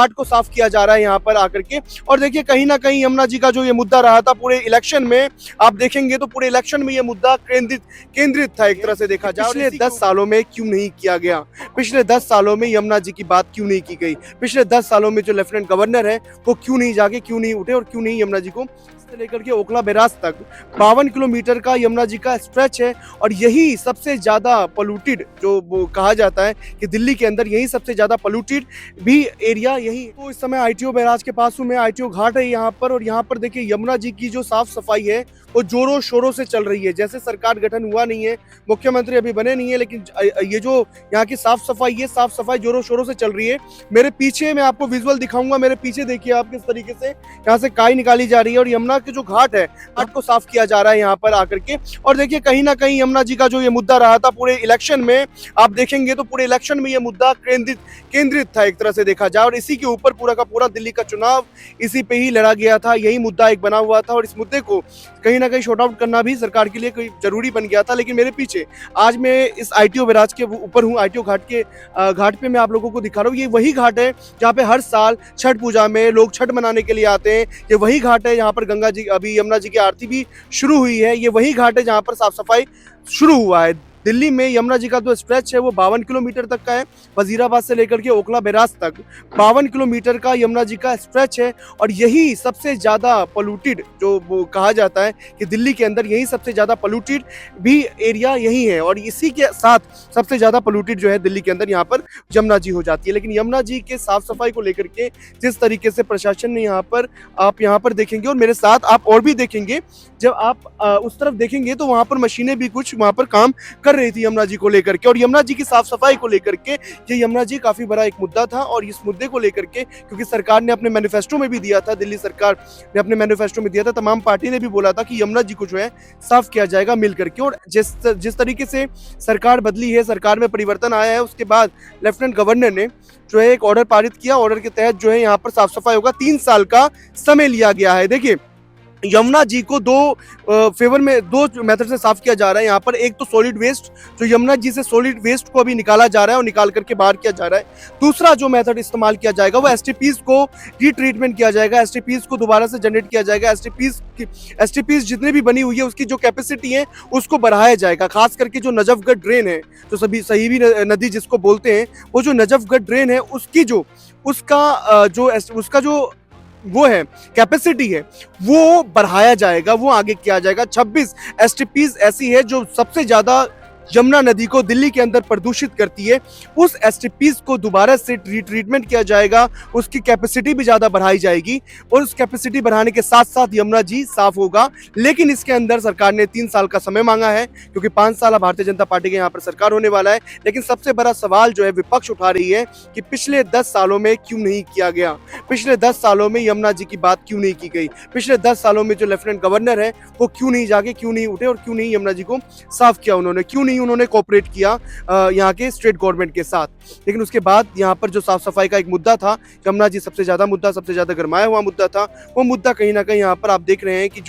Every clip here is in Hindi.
घाट को साफ किया जा रहा है यहाँ पर आकर के। और देखिए कहीं ना कहीं यमुना जी का जो ये मुद्दा रहा था पूरे इलेक्शन में, आप देखेंगे तो पूरे इलेक्शन में ये मुद्दा केंद्रित था एक तरह से देखा जाए। पिछले 10 सालों में क्यों नहीं किया गया, पिछले 10 सालों में यमुना जी की बात क्यों नहीं की गई, पिछले 10 सालों में जो लेफ्टिनेंट गवर्नर है वो क्यों नहीं जागे, क्यों नहीं उठे और क्यों नहीं यमुना जी को से लेकर के ओखला बैराज तक 52 किलोमीटर का यमुना जी का स्ट्रेच है। और यही सबसे ज्यादा पोल्यूटेड जो वो कहा जाता है कि दिल्ली के अंदर यही सबसे ज्यादा पोल्यूटेड भी एरिया यही। तो इस समय आईटीओ बैराज के पास हूँ मैं, आईटीओ घाट है यहाँ पर। और यहाँ पर देखिए यमुना जी की जो साफ सफाई है वो जोरों शोरों से चल रही है। जैसे सरकार गठन हुआ नहीं है, मुख्यमंत्री अभी बने नहीं है, लेकिन ये जो यहाँ की साफ सफाई है, साफ सफाई जोरों शोरों से चल रही है। मेरे पीछे मैं आपको विजुअल दिखाऊंगा, मेरे पीछे देखिए आप किस तरीके से यहाँ से काई निकाली जा रही है और यमुना के जो घाट है घाट को साफ किया जा रहा है यहाँ पर आकर के। और देखिए कहीं ना कहीं यमुना जी का जो ये मुद्दा रहा था पूरे इलेक्शन में, आप देखेंगे तो पूरे इलेक्शन में ये मुद्दा केंद्रित था एक तरह से देखा जाए। और इसी के ऊपर पूरा का पूरा दिल्ली का चुनाव इसी पे ही लड़ा गया था, यही मुद्दा एक बना हुआ था। और इस मुद्दे को कहीं ना कहीं शॉर्ट आउट करना भी सरकार के लिए कोई जरूरी बन गया था। लेकिन मेरे पीछे आज मैं इस आईटीओ बैराज के ऊपर हूँ, आईटीओ घाट के घाट पे मैं आप लोगों को दिखा रहा हूँ। ये वही घाट है जहाँ पे हर साल छठ पूजा में लोग छठ मनाने के लिए आते हैं। ये वही घाट है यहाँ पर गंगा जी अभी यमुना जी की आरती भी शुरू हुई है। ये वही घाट है जहाँ पर साफ सफाई शुरू हुआ है। दिल्ली में यमुना जी का जो स्ट्रेच है वो 52 किलोमीटर तक का है, वजीराबाद से लेकर के ओखला बैराज तक 52 किलोमीटर का यमुना जी का स्ट्रेच है। और यही सबसे ज्यादा पोल्यूटेड जो वो कहा जाता है कि दिल्ली के अंदर यही सबसे ज्यादा पोल्यूटेड भी एरिया यही है। और इसी के साथ सबसे ज्यादा पोल्यूटेड जो है दिल्ली के अंदर यहाँ पर यमुना जी हो जाती है। लेकिन यमुना जी के साफ सफाई को लेकर के जिस तरीके से प्रशासन ने आप यहाँ पर देखेंगे और मेरे साथ आप और भी देखेंगे, जब आप उस तरफ देखेंगे तो वहां पर मशीनें भी कुछ वहां पर काम कर रही थी यमुना जी को लेकर के और यमुना जी की साफ सफाई को लेकर के। ये यमुना जी काफी बड़ा एक मुद्दा था। और इस मुद्दे को लेकर के क्योंकि सरकार ने अपने मैनिफेस्टो में भी दिया था, दिल्ली सरकार ने अपने मैनिफेस्टो में दिया था, तमाम पार्टी ने भी बोला था कि यमुना जी को जो है साफ किया जाएगा मिल करके। और जिस तरीके से सरकार बदली है, सरकार में परिवर्तन आया है, उसके बाद लेफ्टिनेंट गवर्नर ने जो है एक ऑर्डर पारित किया। ऑर्डर के तहत जो है यहाँ पर साफ सफाई होगा, 3 साल का समय लिया गया है। देखिए यमुना जी को दो मेथड से साफ किया जा रहा है यहाँ पर। एक तो सॉलिड वेस्ट, जो यमुना जी से सॉलिड वेस्ट को अभी निकाला जा रहा है और निकाल करके बाहर किया जा रहा है। दूसरा जो मेथड इस्तेमाल किया जाएगा वो एसटीपीज को रीट्रीटमेंट किया जाएगा, एसटीपीज को दोबारा से जनरेट किया जाएगा। एसटीपीज जितनी भी बनी हुई है उसकी जो कैपेसिटी है उसको बढ़ाया जाएगा। खास करके जो नजफगढ़ ड्रेन है, जो सही भी नदी जिसको बोलते हैं, वो जो नजफगढ़ ड्रेन है उसका जो वो है कैपेसिटी है वो बढ़ाया जाएगा, वो आगे किया जाएगा। 26 एसटीपीज ऐसी है जो सबसे ज्यादा यमुना नदी को दिल्ली के अंदर प्रदूषित करती है। उस एसटीपीज को दोबारा से रिट्रीटमेंट किया जाएगा, उसकी कैपेसिटी भी ज्यादा बढ़ाई जाएगी और उस कैपेसिटी बढ़ाने के साथ साथ यमुना जी साफ होगा। लेकिन इसके अंदर सरकार ने 3 साल का समय मांगा है क्योंकि 5 साल भारतीय जनता पार्टी के यहाँ पर सरकार होने वाला है। लेकिन सबसे बड़ा सवाल जो है विपक्ष उठा रही है कि पिछले 10 सालों में क्यों नहीं किया गया, पिछले 10 सालों में यमुना जी की बात क्यों नहीं की गई, पिछले 10 सालों में जो लेफ्टिनेंट गवर्नर है वो क्यों नहीं जागे, क्यों नहीं उठे और क्यों नहीं यमुना जी को साफ किया उन्होंने, क्यों नहीं उन्होंने कोऑपरेट किया यहाँ के स्टेट गवर्नमेंट के साथ। लेकिन उसके बाद यहाँ पर जो साफ सफाई का एक मुद्दा था, यमुना जी सबसे ज्यादा गरमाया हुआ मुद्दा था, वो मुद्दा कहीं ना कहीं यहाँ पर आप देख रहे हैं कि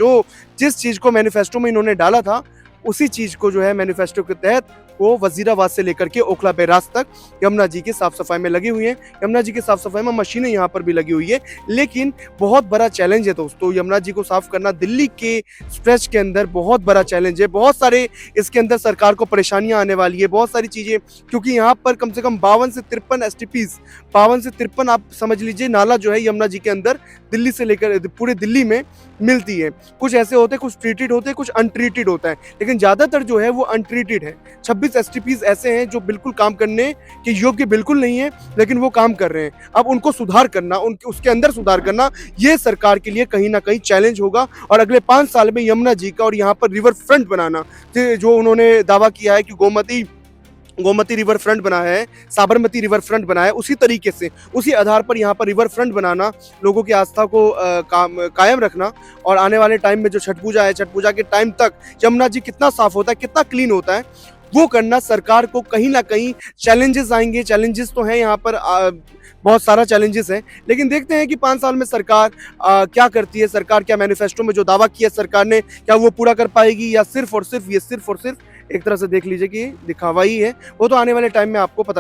जिस चीज को मैनिफेस्टो में इन्होंने डाला था उसी चीज को जो है मैनिफेस्टो के तहत वो वजीराबाद से लेकर के ओखला बैराज तक यमुना जी की साफ सफाई में लगी हुई है। यमुना जी की साफ सफाई में मशीनें यहाँ पर भी लगी हुई है। लेकिन बहुत बड़ा चैलेंज है दोस्तों, यमुना जी को साफ करना दिल्ली के स्ट्रेच के अंदर बहुत बड़ा चैलेंज है। बहुत सारे इसके अंदर सरकार को परेशानियां आने वाली है, बहुत सारी चीजें, क्योंकि यहाँ पर कम से कम 52 से 53 एसटीपीज, 52 से 53 आप समझ लीजिए नाला जो है यमुना जी के अंदर दिल्ली से लेकर पूरे दिल्ली में मिलती है। कुछ ऐसे होते हैं, कुछ ट्रीटेड होते हैं, कुछ अनट्रीटेड होता है, लेकिन ज्यादातर जो है वो अनट्रीटेड है। 26 एसटीपीज ऐसे हैं जो बिल्कुल काम करने के योग्य बिल्कुल नहीं है, लेकिन वो काम कर रहे हैं। अब उनको सुधार करना, उसके अंदर सुधार करना, ये सरकार के लिए कहीं ना कहीं चैलेंज होगा। और अगले 5 साल में यमुना जी का और यहाँ पर रिवर फ्रंट बनाना, जो उन्होंने दावा किया है कि गोमती रिवर फ्रंट बना है, साबरमती रिवर फ्रंट बना है, उसी तरीके से उसी आधार पर यहाँ पर रिवर फ्रंट बनाना, लोगों की आस्था को कायम रखना। और आने वाले टाइम में जो छठ पूजा है, छठ पूजा के टाइम तक यमुना जी कितना साफ होता है, कितना क्लीन होता है, वो करना सरकार को कहीं ना कहीं चैलेंजेस आएंगे। चैलेंजेस तो हैं यहाँ पर, बहुत सारा चैलेंजेस है, लेकिन देखते हैं कि 5 साल में सरकार क्या करती है। सरकार क्या मैनिफेस्टो में जो दावा किया सरकार ने, क्या वो पूरा कर पाएगी या सिर्फ और सिर्फ एक तरह से देख लीजिए कि दिखावा ही है। वो तो आने वाले टाइम में आपको पता